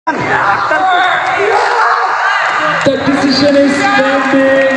The decision is standing.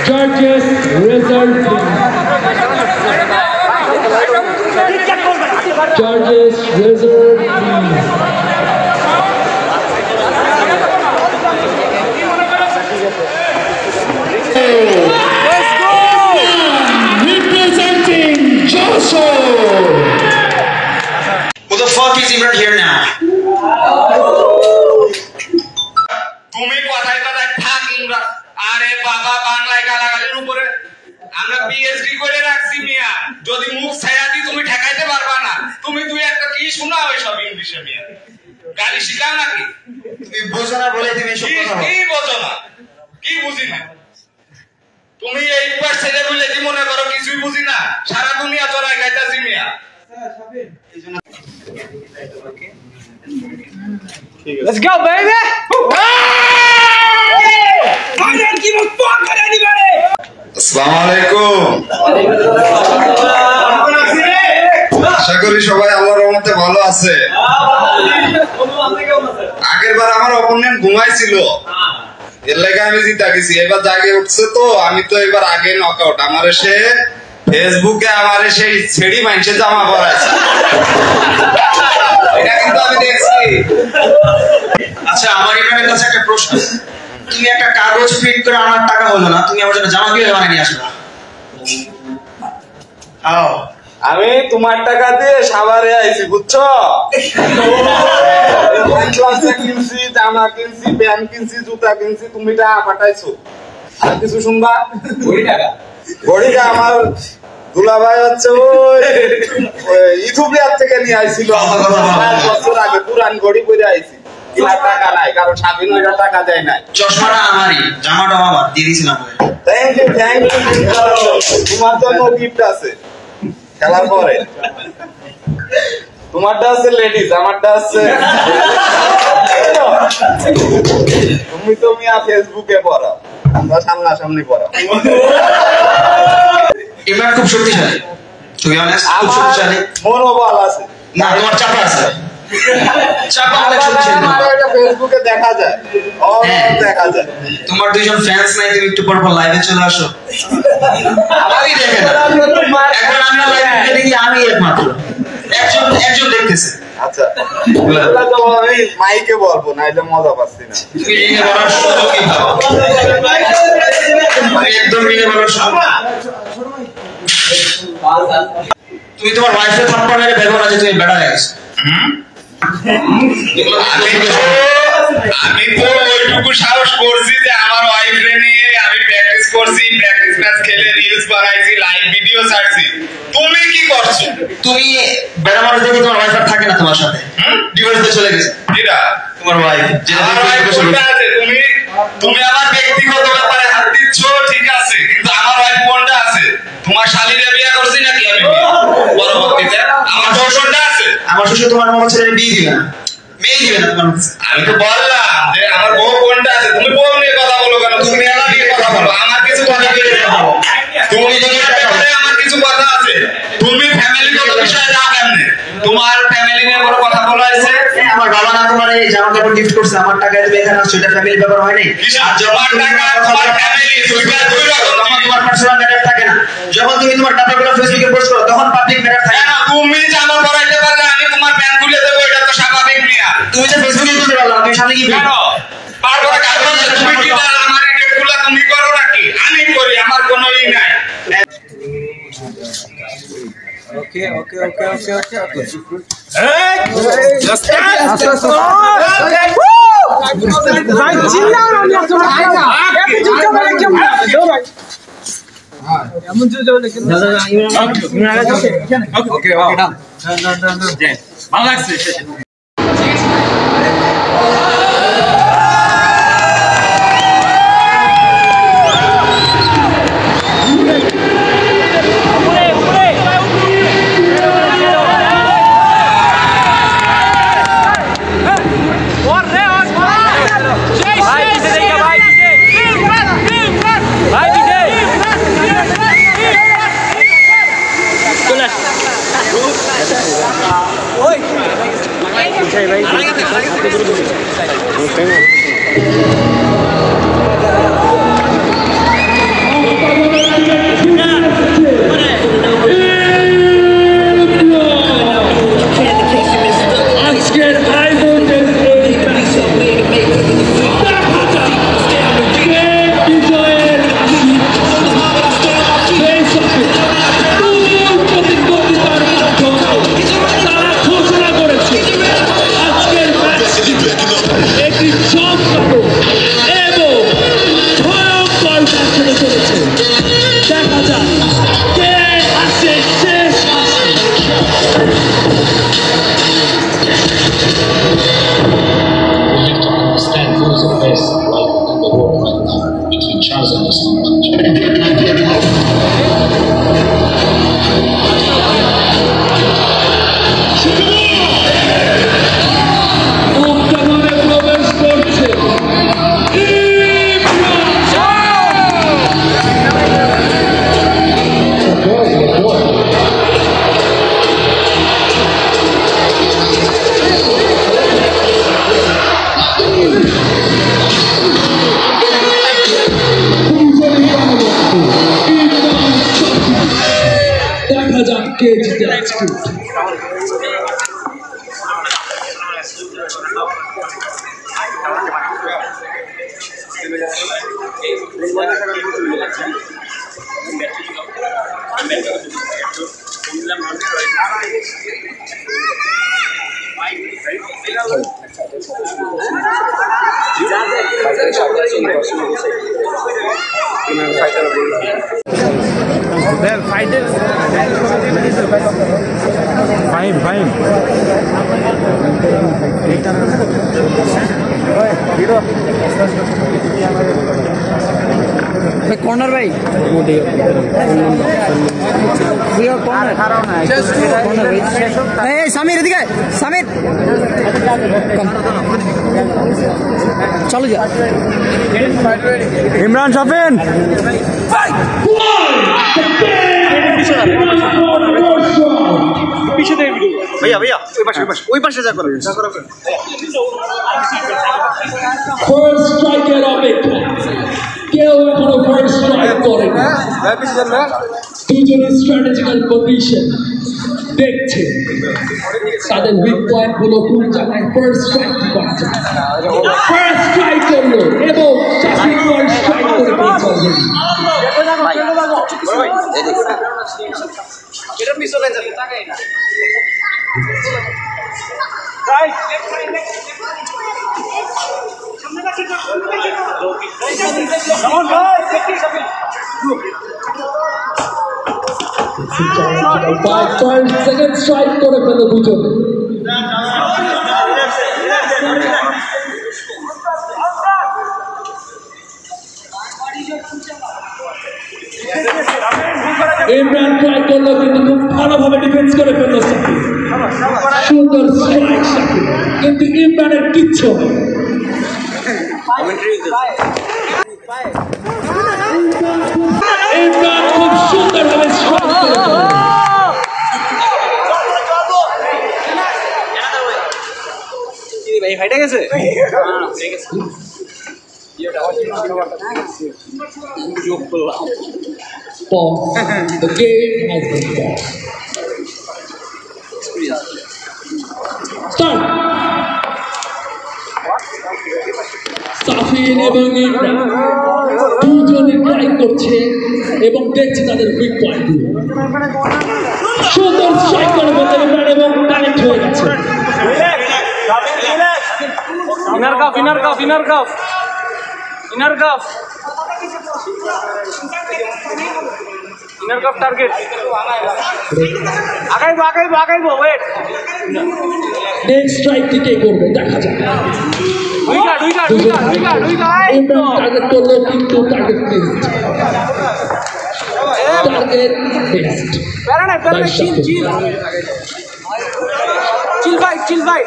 Judges, result please. Judges, result please. Let's go! Representing Joshua. Who the fuck is Imran here now? তুমি কথায় কথায় থাক ইমরান। আরে বাবা বাংলায় গালাগালির উপরে আমরা পিএইচডি করে রাখছি মিয়া। যদি মুখ ছায়া দি তুমি ঠেকাইতে পারবা না। তুমি দুই একটা কি শোনাও এসব ইংলিশে মিয়া। গালি শিখাও নাকি? তুমি বোঝো না বলে তুমি এসব কথা বলো। কি বোঝো না? কি বুঝি না? তুমি এই পাশ ছেড়ে বলে কি মনে করো কিছুই বুঝি না? সারা দুনিয়া চড়াই খাইতাছি মিয়া। Let's go, baby! আসসালামু আলাইকুম। আশা করি সবাই আল্লাহর রহমতে ভালো আছে। আগের বার আমার অপোনেন্ট ঘুমাইছিল, এর লাগে আমি জিতা গেছি। এবার জাগে উঠছে তো আমি তো এবার আগে নকআউট। আমার সে ফেসবুকে আমার সেই ছেড়ি মাইনসে জামা পরাইছে, এটা কিন্তু আমি দেখছি। আচ্ছা আমার এখানে কাছে একটা প্রশ্ন, তুমি একটা কাগজ প্রিন্ট করে আনার টাকা হলো না, তুমি আমার জন্য জামা কিনে বানিয়ে নিয়ে আসবে? আমি তোমার টাকা দিয়ে সাভারে আইছি বুঝছো? কিনছি, জামা কিনছি, প্যান্ট কিনছি, জুতা কিনছি, তুমি টাকা পাঠাইছো। আর কিছু শুনবা? ঘড়িটা আমার দুলাভাই হচ্ছে ওই ইথিওপিয়ার থেকে নিয়ে আইছিল 5 বছর আগে, পুরান ঘড়ি পরে আইছি। টাকা নাই, কারণ স্বাধীনতার টাকা দেয় নাই। চশমাটা আমারই, জামাটা আমার দিয়ে দিয়েছিলাম। Thank you. তোমার জন্য গিফট আছে খেলার পরে। তোমারটা আছে লেডিস, আমারটা আছে তুমি তো মিয়া ফেসবুকে পড়াও, আমরা সামনাসামনি পড়াও। এবার খুব শক্তিশালী, তুমি অনেস্ট, খুব শক্তিশালী মনোবল আছে। না তোমার চাপা আছে, চাপা অনেক শক্তিশালী। এটা ফেসবুকে দেখা যায়, দেখা যায়। তোমার দুইজন ফ্যান্স নাই, তুমি একটু পর পর লাইভে চলে আসো। আমারই দেখে না, এখন আমরা লাইভে দেখি আমি একমাত্র, একজন দেখতেছে। আচ্ছা আমি মাইকে বলবো না, এটা মজা পাচ্ছি না। তুমি রিঙে বলার সুযোগই পাও, একদম রিঙে বলার সুযোগ। তুমি তোমার ওয়াইফের থাপ্পড় মেরে বের করা যে তুমি বেড়া হয়ে গেছো। আমি তো ওইটুকু সাহস করছি যে আমার ওয়াইফরে নিয়ে আমি প্র্যাকটিস করছি, প্র্যাকটিস ম্যাচ খেলে রিলস বানাইছি, লাইভ ভিডিও ছাড়ছি। তুমি কি করছো? তুমি বেড়া মানুষ দেখে তোমার ওয়াইফ আর থাকে না তোমার সাথে, ডিভোর্স দিয়ে চলে গেছে। এটা তোমার ওয়াইফ, যেটা আছে। তুমি আমার ব্যক্তিগত ব্যাপারে হাত দিচ্ছ ঠিক আছে, কিন্তু আমার ওয়াইফ কোনটা আছে? তোমার শালীরে বিয়ে করছি নাকি আমি? পরবর্তীতে আমার দর্শনটা আছে। আমার শ্বশুর তোমার মতো ছেলে বিয়ে দিবে না, মেয়ে দিবে না তোমার কাছে। আমি তো বললাম যে আমার বউ কোনটা আছে। তুমি বউ নিয়ে কথা বলো কেন? তুমি মেলা নিয়ে কথা বলো, আমার কিছু কথা বলে বলো। তুমি আমার কিছু কথা আছে, তুমি ফ্যামিলিগত বিষয়ে যাও কেমনে? তোমার ফ্যামিলি নিয়ে বড় কথা বলা হয়েছে। আমার বাবা না তোমার এই জামা কাপড় গিফট করছে, আমার টাকায় তুমি এখানে আসছো, এটা ফ্যামিলি ব্যাপার হয় নাই। আর তোমার টাকা তোমার ফ্যামিলি দুই রকম, তোমার পার্সোনাল ম্যাটার থাকে না। যখন তুমি তোমার টাকাগুলো ফেসবুকে পোস্ট করো তখন পাবলিক ম্যাটার থাকে না। তুমি জামা পরাইতে পারলে আমি তোমার প্যান্ট খুলে দেবো, এটা তো স্বাভাবিক মিয়া। তুমি যে ফেসবুকে খুলতে পারলাম, তুমি সামনে কি কেন বারবার কাগজ তুমি কি বল? আমার এগুলা তুমি করো নাকি? আমি করি, আমার কোনো ই নাই। Okay. Hey! Just ভাই চিল্লাও না, আমি আসলে আইনা এত চিন্তা করে কেমন দাও ভাই এমন যে যাও দেখেন। ওকে ডান ভালো লাগছে। আজকের হাই ভোল্টেজ বিজয়ের প্রতিদ্বন্দ্বিতার মাধ্যমে তারা ঘোষণা করেছে আজকের ম্যাচটি একটি চমৎকার এবং ভয়ঙ্কর ম্যাচ হতে চলেছে। দেখা যাক কে আসে শেষ আসে। We have to understand who is the best like in the world right now between Charles and octagon에 প্রবেশ করছে দেখা যাক কে জিতে আজকে। कॉर्नर भाई समीर एदिके समीर चलो जा इमरान शफीन पीछे दे भैया भैया ওই পাশে যা করো ফার্স্ট স্ট্রাইকের অপেক্ষা কেউ এখনো ফার্স্ট স্ট্রাইক করে না। দুজনের স্ট্র্যাটেজিক্যাল পজিশন দেখছে তাদের উইক পয়েন্ট গুলো কোন জায়গায় ফার্স্ট স্ট্রাইক করা যায়। ফার্স্ট স্ট্রাইক করলো এবং চাকরি ফার্স্ট স্ট্রাইক করে ফেলছে। এটা পিছনে যাবে তাকাই না right Come on, guys! 5 second strike করে ফেলো দুজন। ইমরান ট্রাই করলো কিন্তু খুব ভালোভাবে ডিফেন্স করে ফেললো সাকিব। সুন্দর স্ট্রাইক সাকিব, কিন্তু ইমরানের কিচ্ছু হয়। ইমরান খুব সুন্দরভাবে স্ট্রাইক করে ফেললো। ভাই ফাইটে গেছে Pause. The game has been paused. Start. Safin এবং ইমরান দুজনে ট্রাই করছে এবং দেখছে তাদের উইক পয়েন্ট। সুন্দর স্ট্রাইক করে ফেলতে ইমরান এবং কানেক্ট হয়ে গেছে। Inner cuff inner cuff inner cuff inner cuff inner cuff target আগাইবো আগাইবো আগাইবো ওয়েট নেক্সট স্ট্রাইকটি কে করবে দেখা যাক। দুইটা দুইটা দুইটা দুইটা দুইটা ইমরান টার্গেট করলো কিন্তু টার্গেট মিসড। Target missed. প্যারানে প্যারানে chill chill chill fight chill fight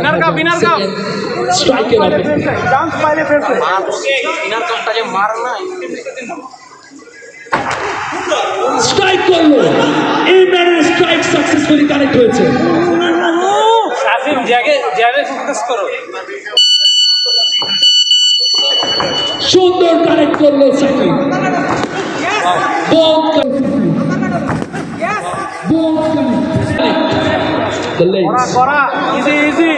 inner cuff স্ট্রাইকের অপেক্ষা। চান্স পাইলে ফেলছে ইনার কাফটা যে মার না রাইট সাকসেসফুলি কানেক্ট হয়েছে। সাফিম জ্যাবে ফোকাস করো। সুন্দর কানেক্ট করলো Shakib. The legs. Easy.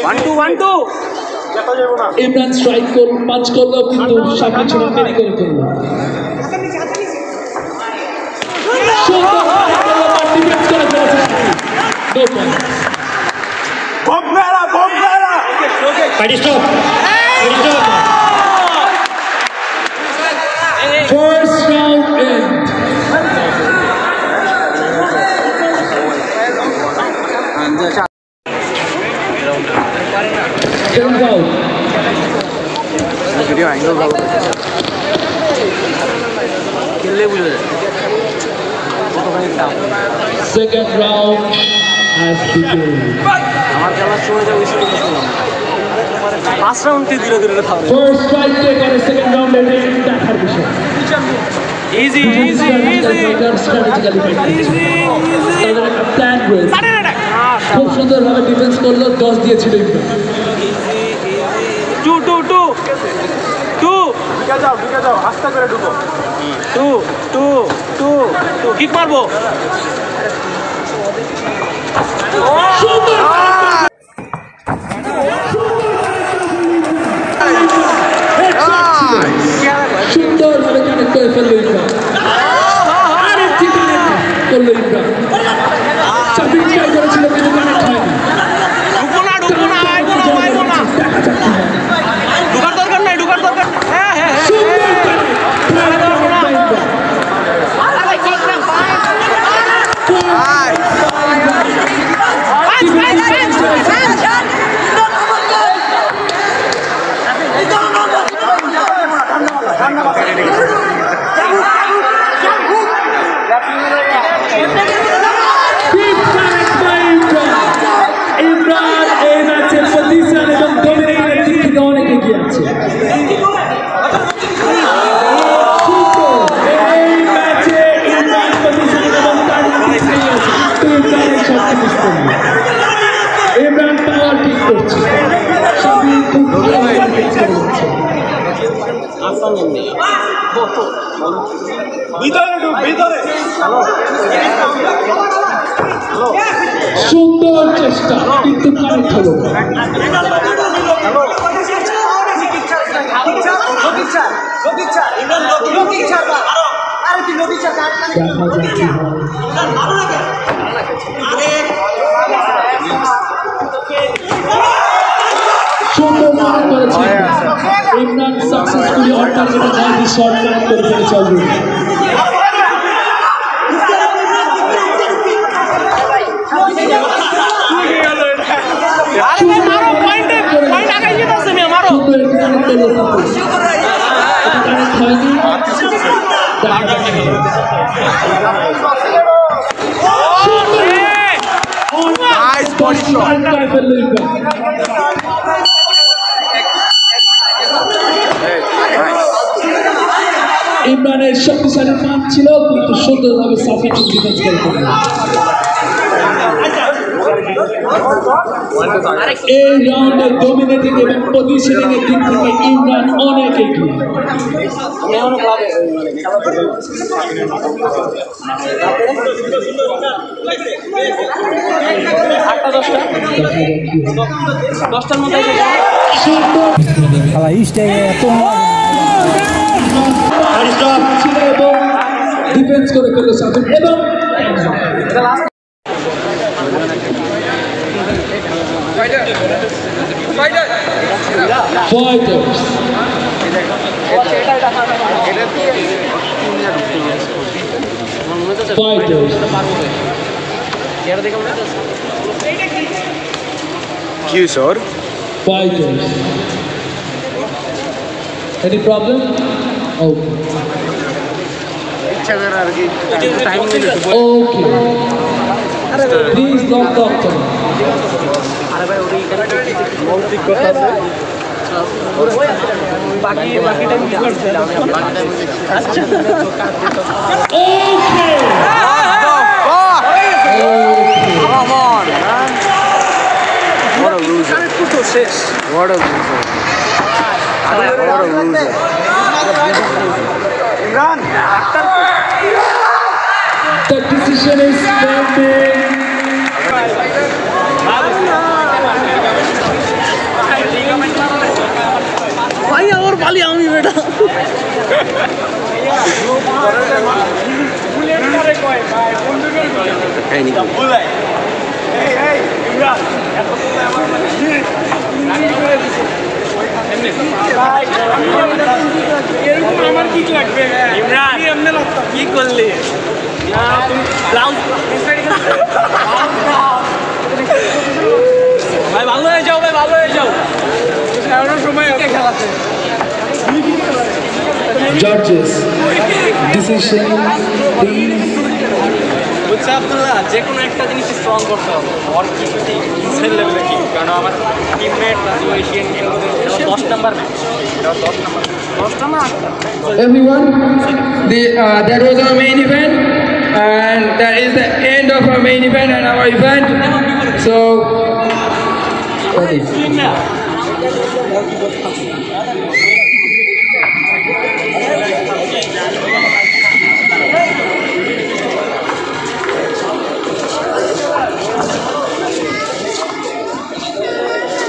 1-2. Imran strike করল, পাঁচ করলো, কিন্তু সাকিব ছিল মেরি করে ফেললো। সুন্দর ডিফেন্স করে ফেলেছে Shakib. No points. First round end. Turns out. Second round has begun. First strike take on a second round and then দেখার বিষয়। Easy. তাদের একটা প্ল্যান রয়েছে। খুব সুন্দরভাবে ডিফেন্স করলো, 10 দিয়েছিল ইমরান। 2 ঢুকে যাও আস্তে করে ঢুকো। 2 কিক মারবো। সুন্দরভাবে কানেক্ট করে ফেললো ইমরান। আরেকটি কানেক্ট করলো ইমরান। সাকিব ট্রাই করেছিল কিন্তু কানেক্ট হয়নি। ঢুকবো না আইবো না দেখা যাক কি হয়। ঢুকার দরকার নাই হ্যাঁ সুন্দর কানেক্ট। ইমরান এই ম্যাচের পজিশন এবং ডমিনেটের দিক থেকে অনেক এগিয়ে আছে। এই ম্যাচে ইমরান পজিশন এবং ইমরান পাওয়ার ঠিক করছে। সবই খুব ভালো ঠিক করে যাচ্ছে। সুন্দর চেষ্টা কিন্তু কানেক্ট হলো। সুন্দর কানেক্ট করেছে ইমরান, সাকসেসফুলি অন টার্গেটে 9 শট কানেক্ট করে ফেলেছে অলরেডি। ইমরানের শক্তিশালী পাঞ্চ ছিল, কিন্তু সুন্দরভাবে সাফিক ডিফেন্স করে। এই রাউন্ডে ডমিনেটিং এবং পজিশনিং এর দিক থেকে ইমরান অনেক এগিয়ে। ডিফেন্স করে ফেললো সাফিক এবং fighters. Fighters. Any problem? Okay. Please don't talk to me. The decision is pending. भाई और बाली आऊंगी बेटा আমার কি লাগবে ইমরান এমনি লাগতো কি করলি ব্লাউজ ভাই ভালো হয়ে যাও ভাই ভালো হয়ে যাও সময় খেলাতে Judges, decision please. বলছে আব্দুল্লাহ যে কোনো একটা জিনিস স্ট্রং করতে হবে আর কিছুতেই সেল লেভেলে কি কারণ আমার টিমমেট আছে Asian games 10 number match 10 number Everyone, that was our main event, and that is the end of our main event and our event. So,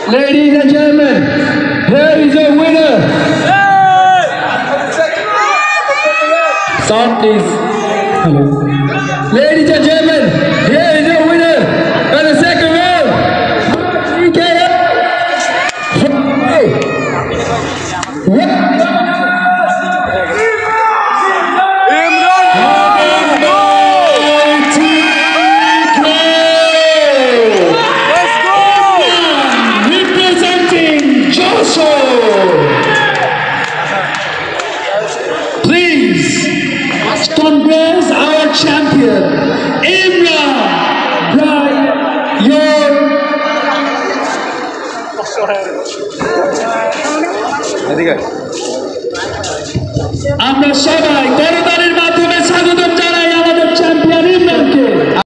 ladies and gentlemen, here is your winner. Sound please. Hello. Ladies and gentlemen, here is your winner in the second round. TKO. Representing Joshua. Please congrats our champion, Imran. আমরা সবাই